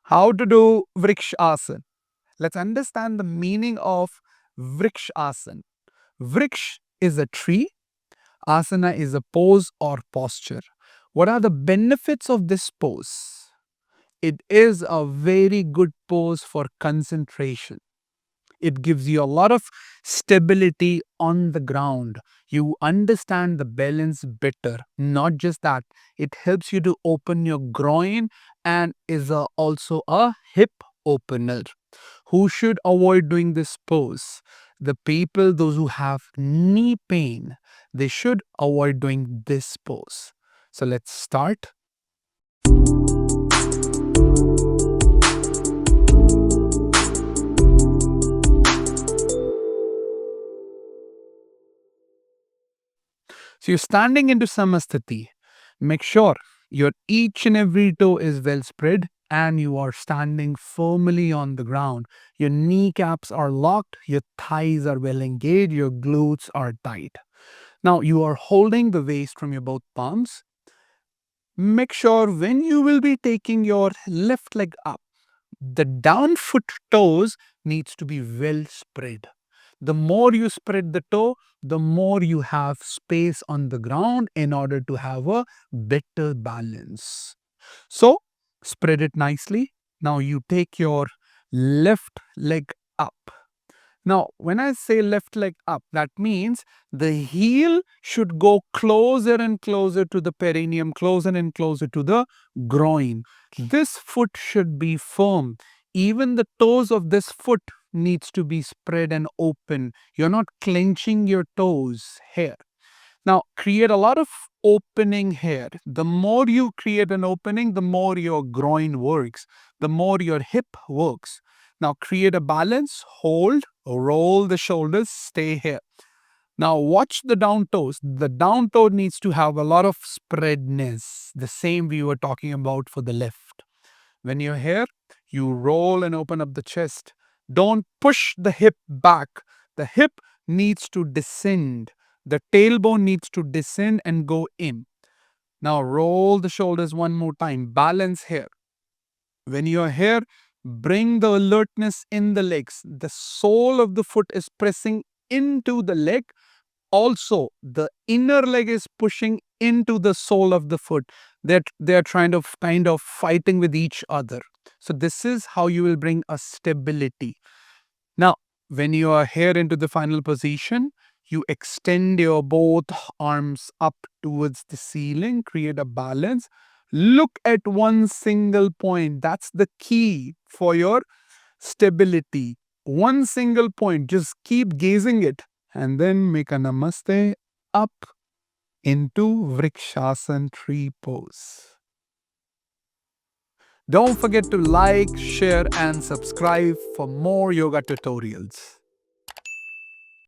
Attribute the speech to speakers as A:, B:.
A: How to do Vrikshasana. Let's understand the meaning of Vrikshasana. Vriksh is a tree, asana is a pose or posture. What are the benefits of this pose? It is a very good pose for concentration. It gives you a lot of stability on the ground. You understand the balance better. Not just that, it helps you to open your groin and is also a hip opener. Who should avoid doing this pose? The people, those who have knee pain, they should avoid doing this pose. So let's start. So you're standing into samasthiti. Make sure your each and every toe is well spread and you are standing firmly on the ground. Your kneecaps are locked, your thighs are well engaged, your glutes are tight. Now you are holding the waist from your both palms. Make sure when you will be taking your left leg up, the down foot toes needs to be well spread. The more you spread the toe, the more you have space on the ground in order to have a better balance. So spread it nicely. Now you take your left leg up. Now, when I say left leg up, that means the heel should go closer and closer to the perineum, closer and closer to the groin. This foot should be firm. Even the toes of this foot needs to be spread and open. You're not clenching your toes here. Now, create a lot of opening here. The more you create an opening, the more your groin works, the more your hip works. Now, create a balance, hold, roll the shoulders, stay here. Now, watch the down toes. The down toe needs to have a lot of spreadness, the same we were talking about for the left. When you're here, you roll and open up the chest. Don't push the hip back. The hip needs to descend. The tailbone needs to descend and go in. Now roll the shoulders one more time. Balance here. When you're here, bring the alertness in the legs. The sole of the foot is pressing into the leg. Also, the inner leg is pushing into the sole of the foot. They're trying to kind of fighting with each other. So this is how you will bring a stability. Now, when you are here into the final position, you extend your both arms up towards the ceiling, create a balance. Look at one single point. That's the key for your stability. One single point. Just keep gazing it and then make a namaste up into Vrikshasana tree pose. Don't forget to like, share, and subscribe for more yoga tutorials.